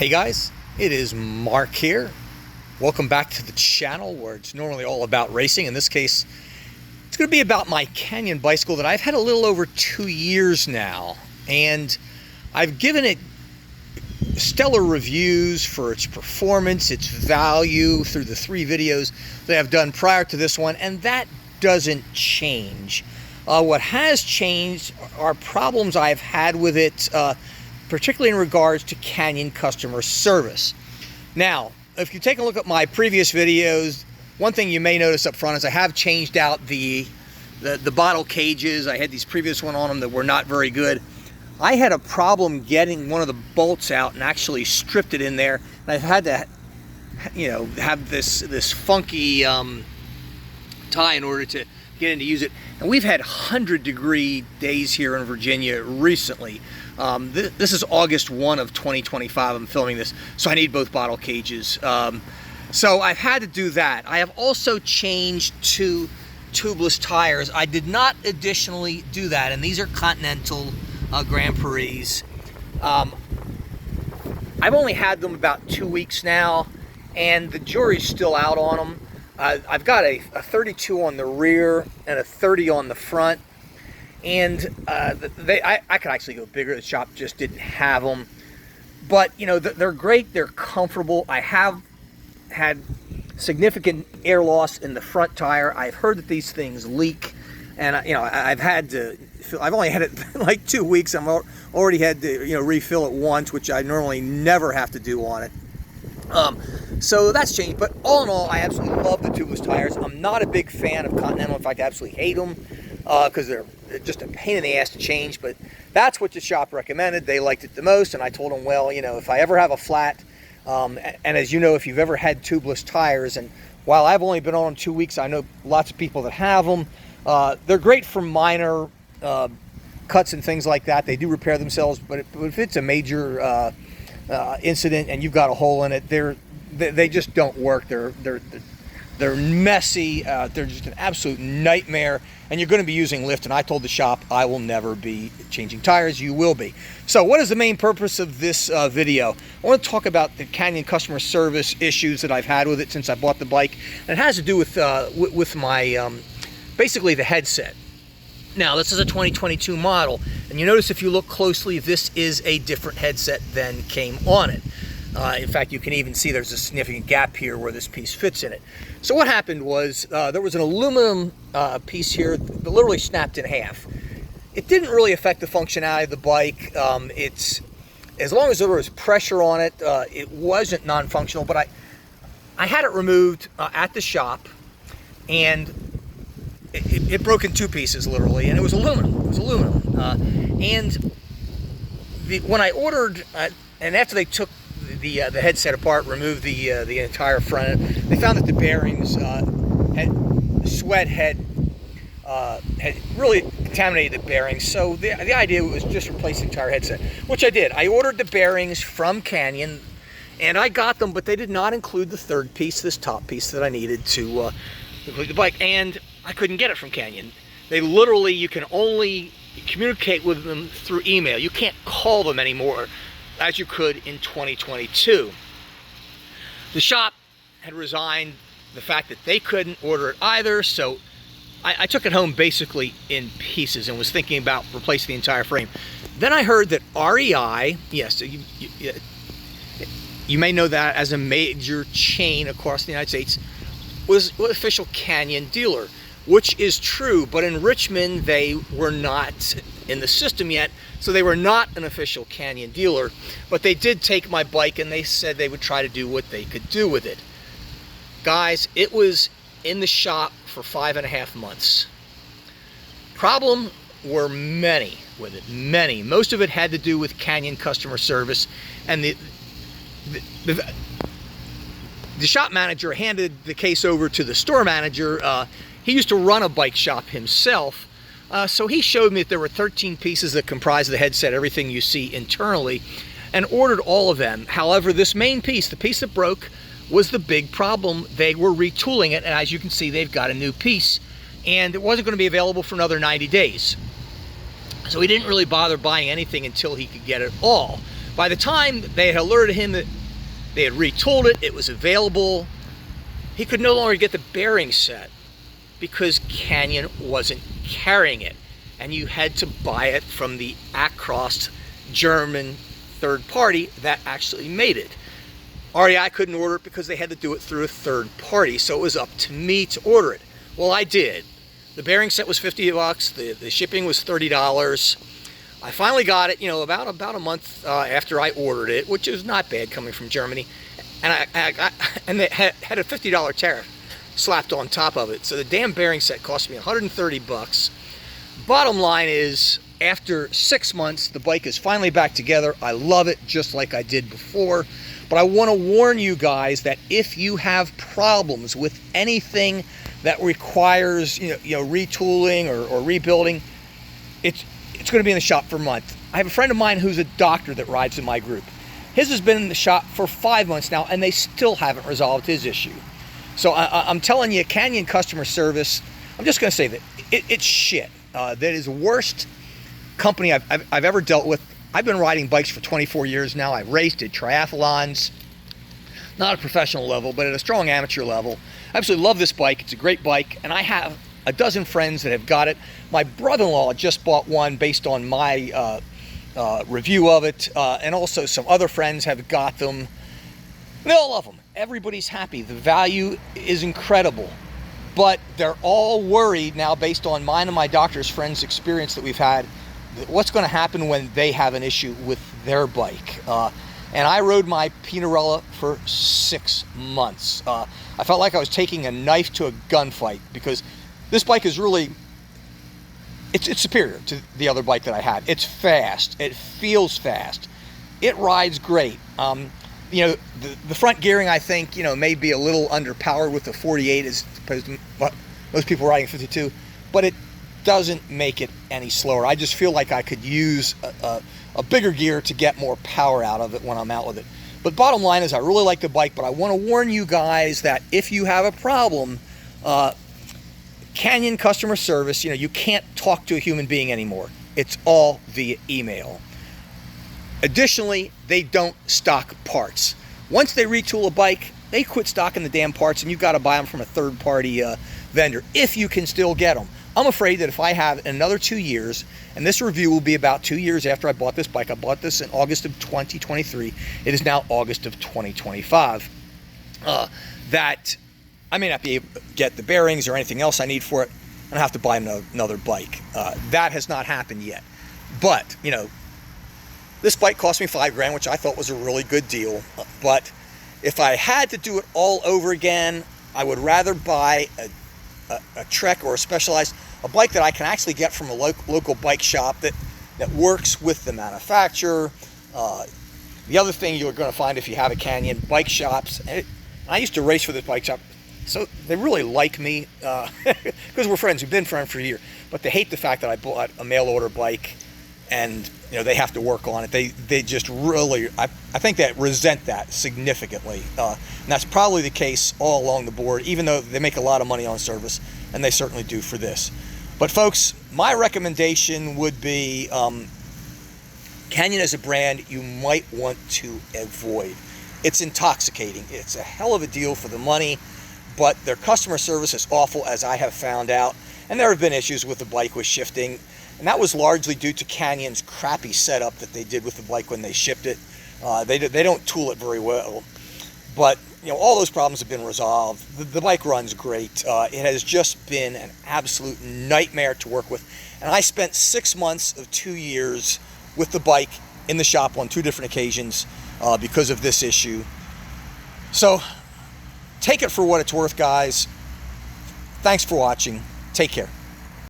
Hey guys, it is Mark here. Welcome back to the channel where it's normally all about racing. In this case, it's going to be about my Canyon bicycle that I've had a little over 2 years now. And I've given it stellar reviews for its performance, its value through the 3 videos that I've done prior to this one, and that doesn't change. What has changed are problems I've had with it, particularly in regards to Canyon customer service. Now, if you take a look at my previous videos, one thing you may notice up front is I have changed out the bottle cages. I had these previous one on them that were not very good. I had a problem getting one of the bolts out and actually stripped it in there. And I've had to, have this funky tie in order to get in to use it. And we've had 100-degree days here in Virginia recently. This is August 1 of 2025. I'm filming this, so I need both bottle cages. So I've had to do that. I have also changed to tubeless tires. I did not additionally do that, and these are Continental Grand Prix. I've only had them about 2 weeks now, and the jury's still out on them. I've got a 32 on the rear and a 30 on the front, and I could actually go bigger. The shop just didn't have them, but they're great. They're comfortable. I have had significant air loss in the front tire. I've heard that these things leak, and I've only had it like 2 weeks. I'm already had to refill it once, which I normally never have to do on it. So that's changed, but all in all, I absolutely love the tubeless tires. I'm not a big fan of Continental. In fact, I absolutely hate them because they're just a pain in the ass to change, but that's what the shop recommended. They liked it the most, and I told them, well, if I ever have a flat, and as you know, if you've ever had tubeless tires, and while I've only been on them 2 weeks, I know lots of people that have them. They're great for minor cuts and things like that. They do repair themselves, but if it's a major incident and you've got a hole in it, they just don't work. They're messy. They're just an absolute nightmare, and you're going to be using lift. And I told the shop I will never be changing tires. You will be. So what is the main purpose of this video? I want to talk about the Canyon customer service issues that I've had with it since I bought the bike, and it has to do with my basically the headset. Now, this is a 2022 model, and you notice if you look closely, this is a different headset than came on it. In fact, you can even see there's a significant gap here where this piece fits in it. So what happened was there was an aluminum piece here that literally snapped in half. It didn't really affect the functionality of the bike. As long as there was pressure on it, it wasn't non-functional, but I had it removed at the shop, and it broke in 2 pieces literally, and it was aluminum. It was aluminum. When I ordered, and after they took the headset apart, removed the entire front, they found that the bearings had really contaminated the bearings. So the idea was just replace the entire headset, which I did. I ordered the bearings from Canyon, and I got them, but they did not include the 3rd piece, this top piece that I needed to complete the bike, and I couldn't get it from Canyon. They literally, you can only communicate with them through email. You can't call them anymore as you could in 2022. The shop had resigned the fact that they couldn't order it either, so I took it home basically in pieces and was thinking about replacing the entire frame. Then I heard that REI, yes, you may know that as a major chain across the United States, was an official Canyon dealer, which is true, but in Richmond they were not in the system yet, so they were not an official Canyon dealer, but they did take my bike and they said they would try to do what they could do with it. Guys, it was in the shop for 5.5 months. Problem were many with it, many. Most of it had to do with Canyon customer service, and the shop manager handed the case over to the store manager. He used to run a bike shop himself, so he showed me that there were 13 pieces that comprised the headset, everything you see internally, and ordered all of them. However, this main piece, the piece that broke, was the big problem. They were retooling it, and as you can see, they've got a new piece, and it wasn't going to be available for another 90 days. So he didn't really bother buying anything until he could get it all. By the time they had alerted him that they had retooled it, it was available, he could no longer get the bearing set because Canyon wasn't carrying it. And you had to buy it from the Across German third party that actually made it. REI couldn't order it because they had to do it through a third party, so it was up to me to order it. Well, I did. The bearing set was $50, the shipping was $30. I finally got it, about a month after I ordered it, which is not bad coming from Germany, and and they had a $50 tariff slapped on top of it. So the damn bearing set cost me $130. Bottom line is, after 6 months, the bike is finally back together. I love it just like I did before. But I want to warn you guys that if you have problems with anything that requires retooling or rebuilding, it's going to be in the shop for a month. I have a friend of mine who's a doctor that rides in my group. His has been in the shop for 5 months now, and they still haven't resolved his issue. So I'm telling you, Canyon customer service, I'm just going to say that it's shit. That is the worst company I've ever dealt with. I've been riding bikes for 24 years now. I raced, did triathlons, not at a professional level, but at a strong amateur level. I absolutely love this bike. It's a great bike, and I have a dozen friends that have got it. My brother-in-law just bought one based on my review of it, and also some other friends have got them. They all love them. Everybody's happy. The value is incredible. But they're all worried now, based on mine and my doctor's friends' experience that we've had, what's going to happen when they have an issue with their bike. And I rode my Pinarella for 6 months. I felt like I was taking a knife to a gunfight, because this bike is really, it's superior to the other bike that I had. It's fast. It feels fast. It rides great. The front gearing, I think, may be a little underpowered with the 48 as opposed to what most people riding 52, but it doesn't make it any slower. I just feel like I could use a bigger gear to get more power out of it when I'm out with it. But bottom line is, I really like the bike, but I want to warn you guys that if you have a problem, Canyon customer service, you can't talk to a human being anymore. It's all via email. Additionally, they don't stock parts. Once they retool a bike, they quit stocking the damn parts, and you've got to buy them from a third-party vendor, if you can still get them. I'm afraid that if I have another 2 years, and this review will be about 2 years after I bought this bike. I bought this in August of 2023. It is now August of 2025. That I may not be able to get the bearings or anything else I need for it, and I have to buy another bike. That has not happened yet. But, this bike cost me $5,000, which I thought was a really good deal. But if I had to do it all over again, I would rather buy a Trek or a bike that I can actually get from a local bike shop that works with the manufacturer. The other thing you're going to find if you have a Canyon, bike shops, and I used to race for this bike shop, so they really like me because we're friends. We've been friends for a year, but they hate the fact that I bought a mail order bike and they have to work on it. They just really, I think that resent that significantly. And that's probably the case all along the board, even though they make a lot of money on service, and they certainly do for this. But folks, my recommendation would be Canyon as a brand you might want to avoid. It's intoxicating. It's a hell of a deal for the money, but their customer service is awful, as I have found out. And there have been issues with the bike with shifting. And that was largely due to Canyon's crappy setup that they did with the bike when they shipped it. They don't tool it very well. But all those problems have been resolved. The bike runs great. It has just been an absolute nightmare to work with. And I spent 6 months of 2 years with the bike in the shop on 2 different occasions because of this issue. So take it for what it's worth, guys. Thanks for watching. Take care.